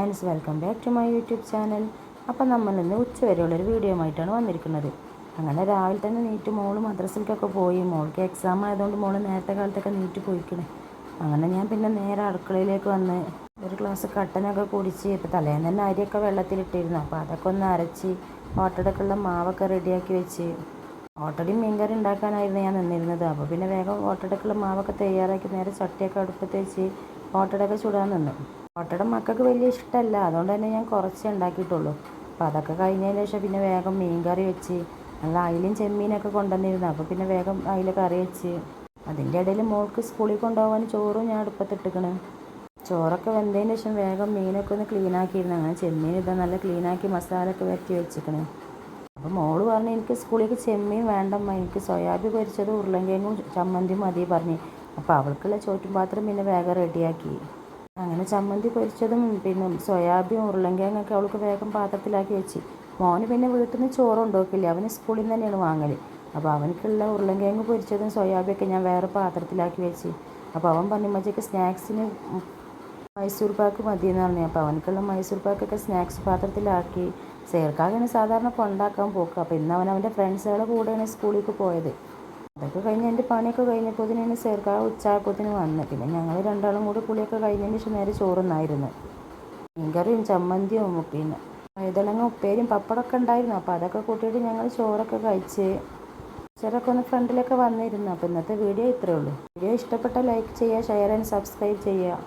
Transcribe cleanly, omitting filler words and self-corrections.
Friends, welcome back to my YouTube channel. അപ്പം നമ്മൾ ഇന്ന് ഉച്ചവരെയുള്ളൊരു വീഡിയോ ആയിട്ടാണ് വന്നിരിക്കുന്നത്. അങ്ങനെ രാവിലെ തന്നെ നീറ്റ് മോള് മദ്രസയിലേക്കൊക്കെ പോയി. മോൾക്ക് എക്സാം ആയതുകൊണ്ട് മോള് നേരത്തെ കാലത്തൊക്കെ നീറ്റ് പോയിക്കണേ. അങ്ങനെ ഞാൻ പിന്നെ നേരെ അടുക്കളയിലേക്ക് വന്ന് ഒരു ഗ്ലാസ് കട്ടനൊക്കെ കുടിച്ച്. ഇപ്പോൾ തലേന്ന് തന്നെ അരിയൊക്കെ വെള്ളത്തിലിട്ടിരുന്നു. അപ്പോൾ അതൊക്കെ ഒന്ന് അരച്ച് ഓട്ടടക്കുള്ള മാവൊക്കെ റെഡിയാക്കി വെച്ച്. ഓട്ടടയും മീൻകറി ഉണ്ടാക്കാനായിരുന്നു ഞാൻ നിന്നിരുന്നത്. അപ്പോൾ പിന്നെ വേഗം ഓട്ടടക്കുള്ള മാവൊക്കെ തയ്യാറാക്കി നേരെ ചട്ടിയൊക്കെ അടുപ്പത്ത് വെച്ച് ഓട്ടടയൊക്കെ ചുടാൻ നിന്നു. ഓട്ടട മക്കൾക്ക് വലിയ ഇഷ്ടമല്ല, അതുകൊണ്ട് തന്നെ ഞാൻ കുറച്ചേ ഉണ്ടാക്കിയിട്ടുള്ളൂ. അപ്പോൾ അതൊക്കെ കഴിഞ്ഞതിന് ശേഷം പിന്നെ വേഗം മീൻ കറി വെച്ച്. നല്ല അയിലയും ചെമ്മീനൊക്കെ കൊണ്ടുവന്നിരുന്നു. അപ്പോൾ പിന്നെ വേഗം അയില കറി വെച്ച്. അതിൻ്റെ ഇടയിൽ മോൾക്ക് സ്കൂളിൽ കൊണ്ടുപോകാൻ ചോറും ഞാൻ അടുപ്പത്തിട്ടിക്കണ്. ചോറൊക്കെ വെന്തതിന് ശേഷം വേഗം മീനൊക്കെ ഒന്ന് ക്ലീൻ ആക്കിയിരുന്നു. അങ്ങനെ ചെമ്മീൻ ഇതാ നല്ല ക്ലീനാക്കി മസാലയൊക്കെ വരട്ടി വെച്ചിക്കണ്. അപ്പോൾ മോള് പറഞ്ഞു എനിക്ക് സ്കൂളിലേക്ക് ചെമ്മീൻ വേണ്ടമ്മ, എനിക്ക് സോയാബീൻ പൊരിച്ചത് ഉരുളൻകിഴങ്ങും ചമ്മന്തിയും മതി പറഞ്ഞു. അപ്പോൾ അവൾക്കുള്ള ചോറ്റും പാത്രം പിന്നെ വേഗം റെഡിയാക്കി. അങ്ങനെ ചമ്മന്തി പൊരിച്ചതും പിന്നെ സോയാബീൻ ഉരുളൻകിഴങ്ങൊക്കെ അവൾക്ക് വേഗം പാത്രത്തിലാക്കി വെച്ച്. മോന് പിന്നെ വീട്ടിൽ നിന്ന് ചോറ് കൊണ്ടുപോക്കില്ല, അവന് സ്കൂളിൽ നിന്ന് തന്നെയാണ് വാങ്ങൽ. അപ്പോൾ അവനക്കുള്ള ഉരുളൻകിഴങ്ങ് പൊരിച്ചതും സോയാബീനൊക്കെ ഞാൻ വേറെ പാത്രത്തിലാക്കി വെച്ച്. അപ്പോൾ അവൻ പറഞ്ഞു ഉമ്മച്ചിക്ക് സ്നാക്സിന് മൈസൂർ പാക്ക് മതിയെന്ന് പറഞ്ഞു. അപ്പോൾ അവനക്കുള്ള മൈസൂർ പാക്കൊക്കെ സ്നാക്സ് പാത്രത്തിലാക്കി. സേർക്കാകയാണ് സാധാരണ കൊണ്ടാക്കാൻ പോക്ക്. അപ്പോൾ ഇന്ന് അവൻ്റെ ഫ്രണ്ട്സുകളുടെ കൂടെയാണ് സ്കൂളിലേക്ക് പോയത്. അതൊക്കെ കഴിഞ്ഞ് എൻ്റെ പണിയൊക്കെ കഴിഞ്ഞപ്പോഴത്തേനാണ് സേർക്കാവ് ഉച്ചയായപ്പോഴത്തേന് വന്നത്. പിന്നെ ഞങ്ങൾ രണ്ടാളും കൂടി കുളിയൊക്കെ കഴിഞ്ഞതിന് ശേഷം നേരെ ചോറുന്നായിരുന്നു. മീൻകറിയും ചമ്മന്തിയും പിന്നെ വഴുതനങ്ങ ഉപ്പേരിയും പപ്പടമൊക്കെ ഉണ്ടായിരുന്നു. അപ്പോൾ അതൊക്കെ കൂട്ടിയിട്ട് ഞങ്ങൾ ചോറൊക്കെ കഴിച്ച് ചിലരൊക്കെ ഒന്ന് ഫ്രണ്ടിലൊക്കെ വന്നിരുന്നു. അപ്പോൾ ഇന്നത്തെ വീഡിയോ ഇത്രയേ ഉള്ളൂ. വീഡിയോ ഇഷ്ടപ്പെട്ടാൽ ലൈക്ക് ചെയ്യുക, ഷെയർ ആൻഡ് സബ്സ്ക്രൈബ് ചെയ്യുക.